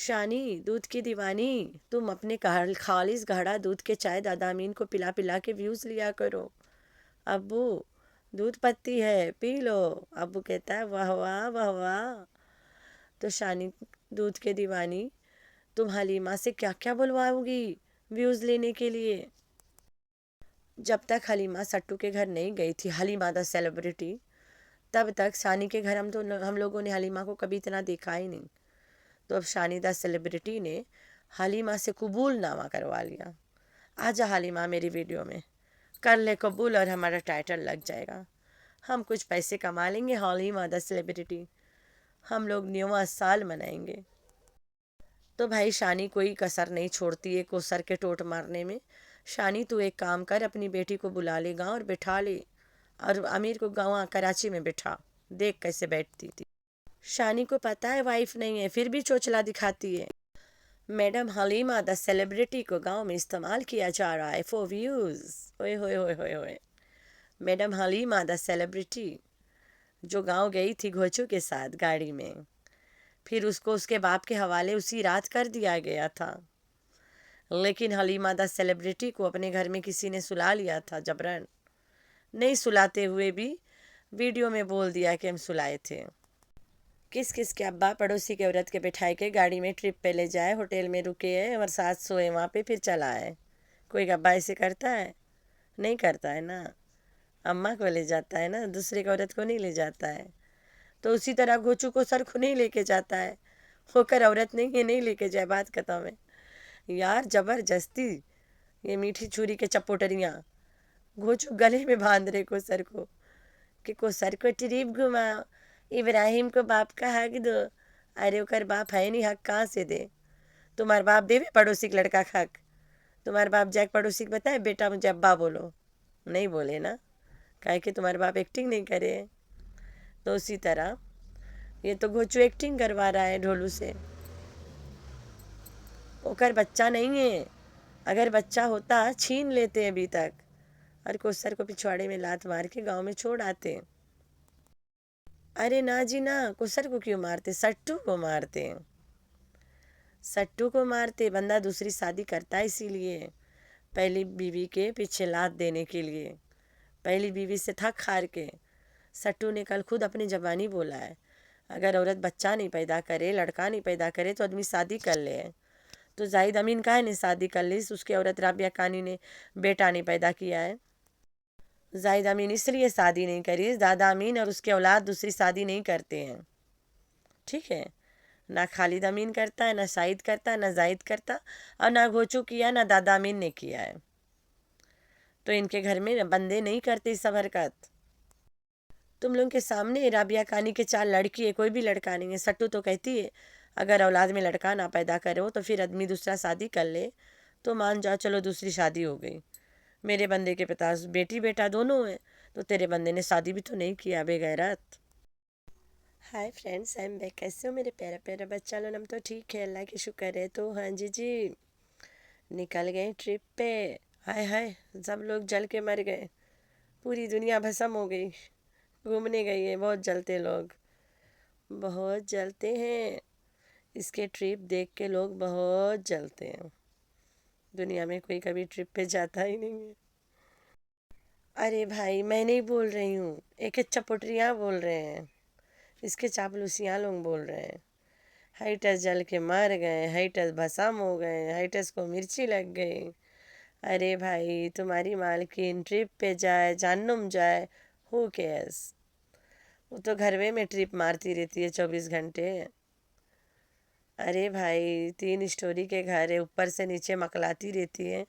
شانی دودھ کی دیوانی، تم اپنے خالص گاڑھا دودھ کے چائے دادا امین کو پلا پلا کے ویوز لیا کرو۔ ابو دودھ پتی ہے پی لو۔ ابو کہتا ہے واہ واہ واہ واہ۔ تو شانی دودھ کے دیوانی، تم حلیمہ سے کیا کیا بلواؤ گی ویوز لینے کے لیے؟ جب تک حلیمہ سٹو کے گھر نہیں گئی تھی، حلیمہ دا سیلیبریٹی، تب تک شانی کے گھر ہم لوگوں نے حلیمہ کو کبھی اتنا دیکھا ہی نہیں۔ تو اب شانی دا سیلیبریٹی نے حلیمہ سے قبول نامہ کروا لیا، آجا حلیمہ میری ویڈیو میں، کر لے قبول اور ہمارا ٹائٹل لگ جائے گا، ہم کچھ پیسے کما لیں گے، حلیمہ دا سیلیبریٹی، ہم لوگ نیواں سال منائیں گے۔ تو بھائی شانی کوئی کسر نہیں چھوڑتی ہے کو سر کے ٹوٹ مارنے میں۔ شانی تو ایک کام کر، اپنی بیٹی کو بلا لے گاؤں اور بٹھا لے، اور امیر کو گاؤں کراچی میں بٹھا، دیکھ کیسے بیٹھتی تھی۔ شانی کو پتہ ہے وائف نہیں ہے، پھر بھی چوچلا دکھاتی ہے۔ میڈم حلیمہ دا سیلیبریٹی کو گاؤں میں استعمال کیا جا رہا ہے فور ویوز۔ ہوئے ہوئے ہوئے ہوئے ہوئے، میڈم حلیمہ دا سیلیبریٹی جو گاؤں گئی تھی گھوچو کے ساتھ گاڑی میں، پھر اس کو اس کے باپ کے حوالے اسی رات کر دیا گیا تھا، لیکن حلیمہ دا سیلیبریٹی کو اپنے گھر میں کسی نے سلا لیا تھا جبرن، نہیں سلاتے ہوئے بھی ویڈیو میں بول دیا کہ ہم سلائے تھے۔ کس کس کے ابا پڑوسی کے عورت کے بٹھائی کے گاڑی میں ٹرپ پہ لے جائے، ہوٹل میں رکے اور ساتھ سوئے وہاں پہ، پھر چلا آئے۔ کوئی ابا ایسے کرتا ہے؟ نہیں کرتا ہے نا، اماں کو لے جاتا ہے نا، دوسرے کی عورت کو نہیں لے جاتا ہے۔ تو اسی طرح گھوچو کو سر کو نہیں لے کے جاتا ہے، ہو کر عورت نہیں ہے، نہیں لے کے جائے، بات ختم ہے۔ یار زبردستی یہ میٹھی چھری کے چپوٹریاں گھوچو گلے میں باندھ رہے کو سر کو، کہ کو سر کو ٹریپ گھما، ابراہیم کو باپ کا حق دو۔ ارے اوکر باپ ہے نہیں، حق کہاں سے دے؟ تمہار باپ دے پڑوسی کے لڑکا کا حق؟ تمہارے باپ جا کے پڑوسی کو بتائے بیٹا مجھے ابا بولو؟ نہیں بولے نا، کہے کہ تمہارے باپ ایکٹنگ نہیں کرے۔ تو اسی طرح یہ تو گھوچو ایکٹنگ کروا رہا ہے ڈھولو سے، اوکر بچہ نہیں ہے، اگر بچہ ہوتا چھین لیتے ابھی تک، اور کو سر کو پچھواڑے میں لات مار کے گاؤں میں چھوڑ آتے۔ ارے نا جی نا، کسر کو کیوں مارتے؟ سٹو کو مارتے، سٹو کو مارتے۔ بندہ دوسری شادی کرتا ہے اسی لیے، پہلی بیوی کے پیچھے لات دینے کے لیے، پہلی بیوی سے تھک ہار کے۔ سٹو نے کل خود اپنی زبانی بولا ہے، اگر عورت بچہ نہیں پیدا کرے، لڑکا نہیں پیدا کرے تو آدمی شادی کر لے۔ تو زاہد امین کہا نے شادی کر لی، اس کے عورت رابعہ کانی نے بیٹا نہیں پیدا کیا ہے۔ زاہد امین اس لیے شادی نہیں کری، دادا امین اور اس کے اولاد دوسری شادی نہیں کرتے ہیں، ٹھیک ہے؟ نہ خالد امین کرتا ہے، نہ سعید کرتا ہے، نہ زاہد کرتا، اور نہ گھوچو کیا، نہ دادا امین نے کیا ہے۔ تو ان کے گھر میں بندے نہیں کرتے سب حرکت۔ تم لوگوں کے سامنے رابعہ کانی کے 4 لڑکی ہے، کوئی بھی لڑکا نہیں ہے۔ سٹو تو کہتی ہے اگر اولاد میں لڑکا نہ پیدا کرو تو پھر آدمی دوسرا شادی کر لے، تو مان جاؤ چلو دوسری شادی ہو گئی، میرے بندے کے پاس بیٹی بیٹا دونوں ہیں، تو تیرے بندے نے شادی بھی تو نہیں کیا، بے غیرت۔ High friends, I am back, کیسے ہو میرے پیارا پیارا بچہ لوگ؟ ہم تو ٹھیک ہے، اللہ کی شکر ہے۔ تو ہاں جی نکل گئے ٹرپ پہ، ہائے ہائے سب لوگ جل کے مر گئے، پوری دنیا بھسم ہو گئی، گھومنے گئی ہے، بہت جلتے لوگ، بہت جلتے ہیں، اس کے ٹرپ دیکھ کے لوگ بہت جلتے ہیں، دنیا میں کوئی کبھی ٹرپ پہ جاتا ہی نہیں ہے۔ ارے بھائی میں نہیں بول رہی ہوں، ایک چپوٹریاں بول رہے ہیں، اس کے چاپلوسیاں لوگ بول رہے ہیں، ہائٹس جل کے مر گئے، ہائٹس بھسم ہو گئے، ہائٹس کو مرچی لگ گئی۔ ارے بھائی تمہاری مالکین ٹرپ پہ جائے، جہنم جائے، ہو کیئرس، وہ تو گھروے میں ٹرپ مارتی رہتی ہے 24 گھنٹے۔ ارے بھائی 3 اسٹوری کے گھر ہے، اوپر سے نیچے مکلاتی رہتی ہے،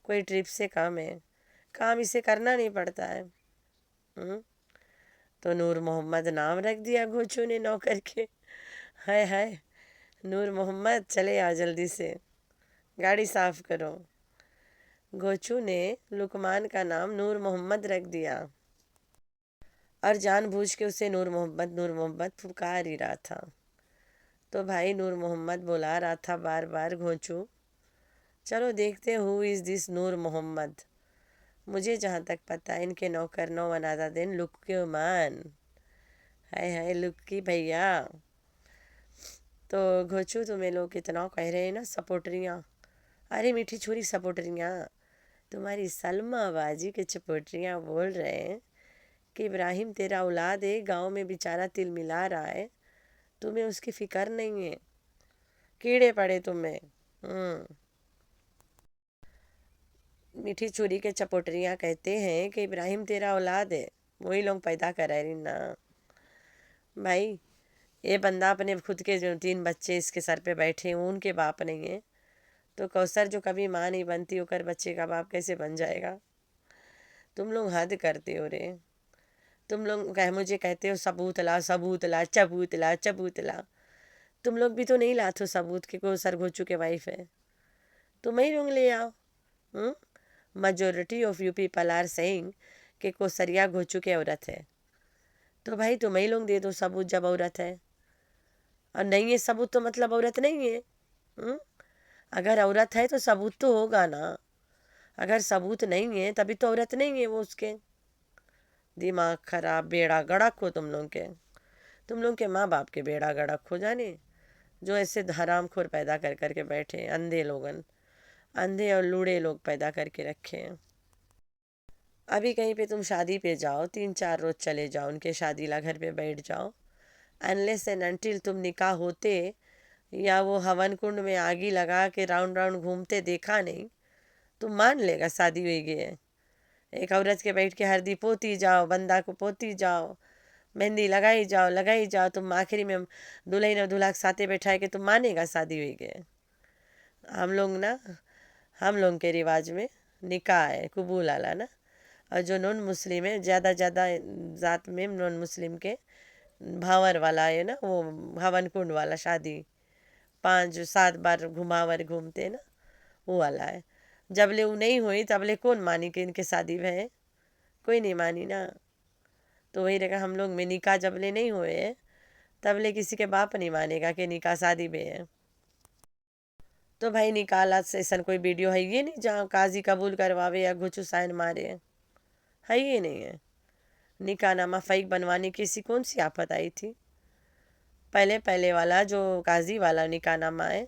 کوئی ٹرپ سے کم ہے؟ کام اسے کرنا نہیں پڑتا ہے۔ تو نور محمد نام رکھ دیا گھوچو نے نوکر کے، ہائے ہائے نور محمد چلے آ جلدی سے، گاڑی صاف کرو۔ گھوچو نے لقمان کا نام نور محمد رکھ دیا، اور جان بوجھ کے اسے نور محمد پکار ہی رہا تھا۔ تو بھائی نور محمد بلا رہا تھا بار بار گھوچو، چلو دیکھتے ہو از دس نور محمد۔ مجھے جہاں تک پتہ ہے ان کے نوکر نو انادہ دن لکی مان، ہائے ہائے لکی بھیا۔ तो घोचू तुम्हें लोग इतना कह रहे हैं ना सपोर्टरियाँ। अरे मीठी छुरी सपोर्टरियाँ, तुम्हारी सलमा बाजी के चपोटरियाँ बोल रहे हैं कि इब्राहिम तेरा औलाद है, गांव में बेचारा तिल मिला रहा है, तुम्हें उसकी फिक्र नहीं है, कीड़े पड़े तुम्हें। मीठी छुरी के चपोटरियाँ कहते हैं कि इब्राहिम तेरा औलाद है, वही लोग पैदा कराए ना भाई। ये बंदा अपने खुद के जो 3 बच्चे इसके सर पे बैठे हैं उनके बाप नहीं है, तो कौसर जो कभी माँ नहीं बनती होकर बच्चे का बाप कैसे बन जाएगा? तुम लोग हद करते हो रे। तुम लोग मुझे कहते हो सबूत ला सबूत ला चबूत ला चबूत ला। तुम लोग भी तो नहीं लाते हो सबूत के कौसर घोचू के वाइफ है, तुम ही लोग ले आओ। Majority of you people are saying कि कौसरिया घोचू की औरत है, तो भाई तुम ही लोग दे दो सबूत जब औरत है। और नहीं है सबूत तो मतलब औरत नहीं है। अगर औरत है तो सबूत तो होगा ना, अगर सबूत नहीं है तभी तो औरत नहीं है वो उसके। दिमाग खराब, बेड़ा गड़क हो तुम लोग के माँ बाप के बेड़ा गड़क हो जाने, जो ऐसे हरामखोर पैदा कर करके बैठे, अंधे लोगन, अंधे और लूड़े लोग पैदा करके रखे हैं। अभी कहीं पे तुम शादी पे जाओ, 3-4 रोज चले जाओ उनके शादीला घर पे बैठ जाओ, अनलेस एंड अनटिल तुम निकाह होते या वो हवन कुंड में आगी लगा के राउंड राउंड घूमते देखा नहीं, तुम मान लेगा शादी हुई गई है। एक औरत के बैठ के हल्दी पोती जाओ, बंदा को पोती जाओ, मेहंदी लगाई जाओ, तुम आखिरी में दुल्हन और दूल्हा के साथे बैठाए के तुम मानेगा शादी हुई गई। हम लोग के रिवाज में निकाह है कबूल आला ना, और जो नॉन मुस्लिम है ज़्यादा ज़्यादा ज़ात में नॉन मुस्लिम के भावर वाला है ना, वो हवन कुंड वाला शादी 5-7 बार घुमावर घूमते ना, वो वाला है। जबले वो नहीं हुई तबले कौन मानी कि इनके शादी है? कोई नहीं मानी ना। तो वही रहेगा, हम लोग में निकाह जबले नहीं हुए है तबले किसी के बाप नहीं मानेगा कि निकाह शादी में है। तो भाई निकाला सेशन कोई वीडियो है ये नहीं जहाँ काजी कबूल करवावे या घुचू साइन मारे है ये नहीं है। निकाह नामा फेक बनवाने की सी कौन सी आफत आई थी? पहले पहले वाला जो काजी वाला निकाह नामा है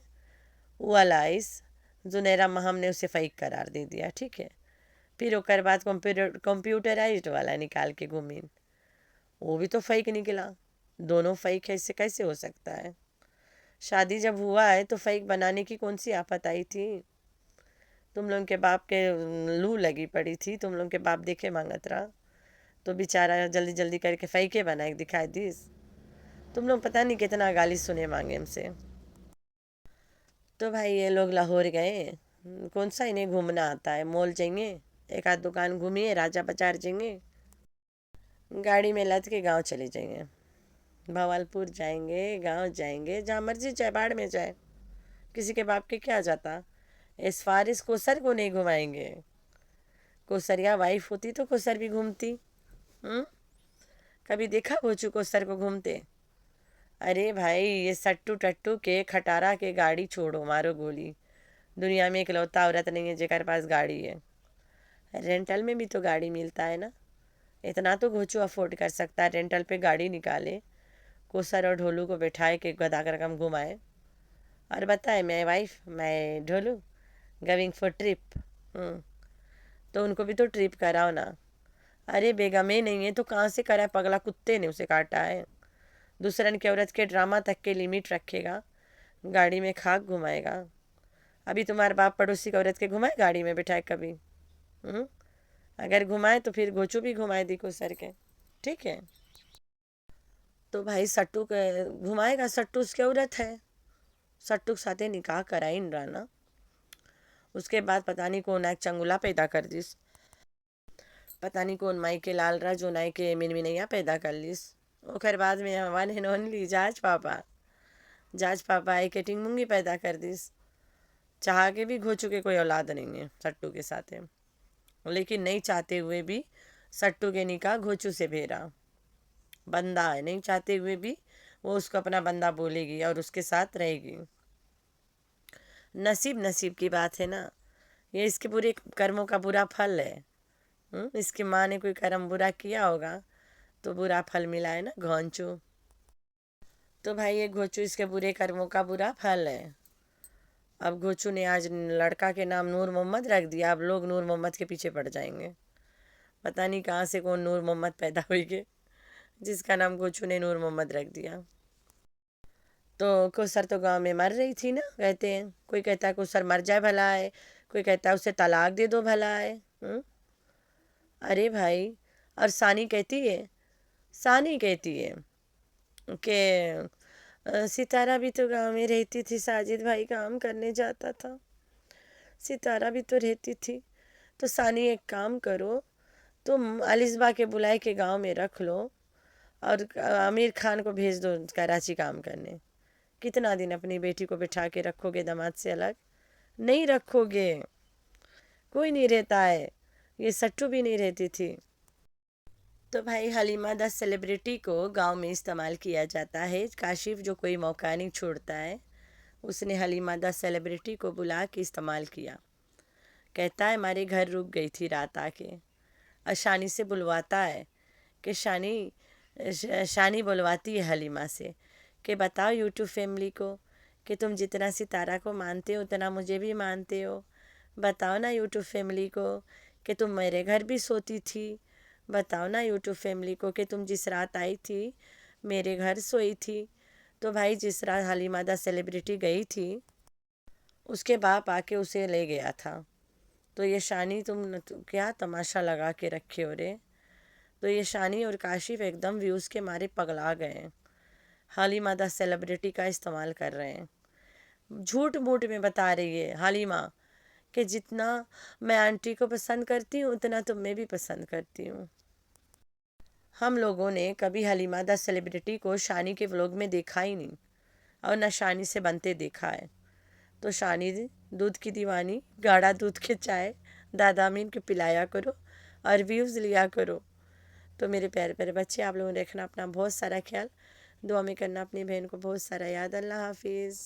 वो वाला आइस जुनेरा महम ने उसे फेक करार दे दिया, ठीक है। फिर ओकर बाद कंप्यूटराइज्ड वाला निकाल के घूमिन, वो भी तो फेक निकला। दोनों फेक है, इससे कैसे हो सकता है? शादी जब हुआ है तो फेक बनाने की कौन सी आफत आई थी? तुम लोग के बाप के लू लगी पड़ी थी, तुम लोग के बाप देखे मांगत रहा तो बेचारा जल्दी जल्दी करके फेके बना के दिखाई दीस। तुम लोग पता नहीं कितना गाली सुने मांगे हमसे। तो भाई ये लोग लाहौर गए, कौन सा इन्हें घूमना आता है? मॉल जाएंगे, एक आध दुकान घूमिए, राजा बाजार जाएंगे, गाड़ी में लद के गांव चले जाएंगे, भवालपुर जाएंगे, गांव जाएंगे, जहाँ मर्जी जाए बाढ़ में जाए, किसी के बाप के क्या जाता। इस फारिस कोसर को नहीं घुमाएंगे। कोसरिया वाइफ होती तो कोसर भी घूमती। कभी देखा भोचू कोसर को घूमते? अरे भाई ये सट्टू टट्टू के खटारा के गाड़ी छोड़ो, मारो गोली। दुनिया में इकलौता औरत नहीं है जेकर पास गाड़ी है। रेंटल में भी तो गाड़ी मिलता है ना, इतना तो घोचू अफोर्ड कर सकता है, रेंटल पे गाड़ी निकाले, कोसर और ढोलू को बैठाए के गदा कर कम घुमाए और बताए मैं वाइफ मैं ढोलू गोइंग फॉर ट्रिप। तो उनको भी तो ट्रिप कराओ ना। अरे बेगमे नहीं है तो कहाँ से करा है? पगला कुत्ते ने उसे काटा है। दूसरन की औरत के ड्रामा तक के लिमिट रखेगा, गाड़ी में खाक घुमाएगा। अभी तुम्हारे बाप पड़ोसी की औरत के घुमाए गाड़ी में बिठाए कभी? अगर घुमाए तो फिर गोचू भी घुमाए दी को सर के, ठीक है। तो भाई सट्टू के घुमाएगा, सट्टू उसकी औरत है, सट्टू के साथे निकाह कराई राना। उसके बाद पता नहीं कौन एक चंगुला पैदा कर दिस, पता नहीं कौन माई के लाल रा जो नाई के मिनमिनैया पैदा कर लिस। ओकर बाद में वन एंड ओनली जाज पापा एक टिंग मुंगी पैदा कर दिस। चाह के भी घोचू के कोई औलाद नहीं है सट्टू के साथ है, लेकिन नहीं चाहते हुए भी सट्टू के निकाह घोचू से भेरा। बंदा है, नहीं चाहते हुए भी वो उसको अपना बंदा बोलेगी और उसके साथ रहेगी। नसीब नसीब की बात है ना, ये इसके पूरे कर्मों का बुरा फल है। इसकी माँ ने कोई कर्म बुरा किया होगा तो बुरा फल मिला है ना घोंचू। तो भाई ये घोचू इसके बुरे कर्मों का बुरा फल है। अब घोचू ने आज लड़का के नाम नूर मोहम्मद रख दिया, अब लोग नूर मोहम्मद के पीछे पड़ जाएंगे। पता नहीं कहाँ से कौन नूर मोहम्मद पैदा हुई के जिसका नाम घोचू ने नूर मोहम्मद रख दिया। तो कोसर तो गांव में मर रही थी ना, कहते हैं, कोई कहता है कोसर मर जाए भला है, कोई कहता है उसे तलाक दे दो भला है। अरे भाई, और सानी कहती है कि सितारा भी तो गांव में रहती थी, साजिद भाई काम करने जाता था, सितारा भी तो रहती थी। तो सानी एक काम करो, तुम अलिस्बा के बुलाए के गांव में रख लो और आमिर खान को भेज दो कराची काम करने। कितना दिन अपनी बेटी को बिठा के रखोगे दामाद से अलग? नहीं रखोगे, कोई नहीं रहता है, ये सट्टू भी नहीं रहती थी। तो भाई हलीमा द सेलिब्रिटी को गांव में इस्तेमाल किया जाता है। काशिफ जो कोई मौका नहीं छोड़ता है, उसने हलीमा द सेलिब्रिटी को बुला के इस्तेमाल किया। कहता है हमारे घर रुक गई थी रात आके, और शानी से बुलवाता है कि शानी बुलवाती है हलीमा से कि बताओ यूट्यूब फैमिली को कि तुम जितना सितारा को मानते हो उतना मुझे भी मानते हो। बताओ ना यूट्यूब फैमिली को कि तुम मेरे घर भी सोती थी। बताओ ना यूट्यूब फैमिली को कि तुम जिस रात आई थी मेरे घर सोई थी। तो भाई जिस रात हलीमा द सेलिब्रिटी गई थी, उसके बाप आके उसे ले गया था। तो ये शानी क्या तमाशा लगा के रखे हो रे। तो ये शानी और काशिफ एकदम व्यूज़ के मारे पगला गए हैं, हालिमा द सेलिब्रिटी का इस्तेमाल कर रहे हैं। झूठ मूठ में बता रही है हालिमा कि जितना मैं आंटी को पसंद करती हूँ उतना तो मैं भी पसंद करती हूँ। हम लोगों ने कभी हलीमा द सेलिब्रिटी को शानी के व्लॉग में देखा ही नहीं, और न शानी से बनते देखा है। तो शानी दूध की दीवानी, गाढ़ा दूध के चाय दादा अमीन को पिलाया करो और व्यूज़ लिया करो। तो मेरे प्यारे प्यारे बच्चे, आप लोगों ने रखना अपना बहुत सारा ख्याल, दुआ में करना अपनी बहन को बहुत सारा याद। अल्लाह हाफिज़।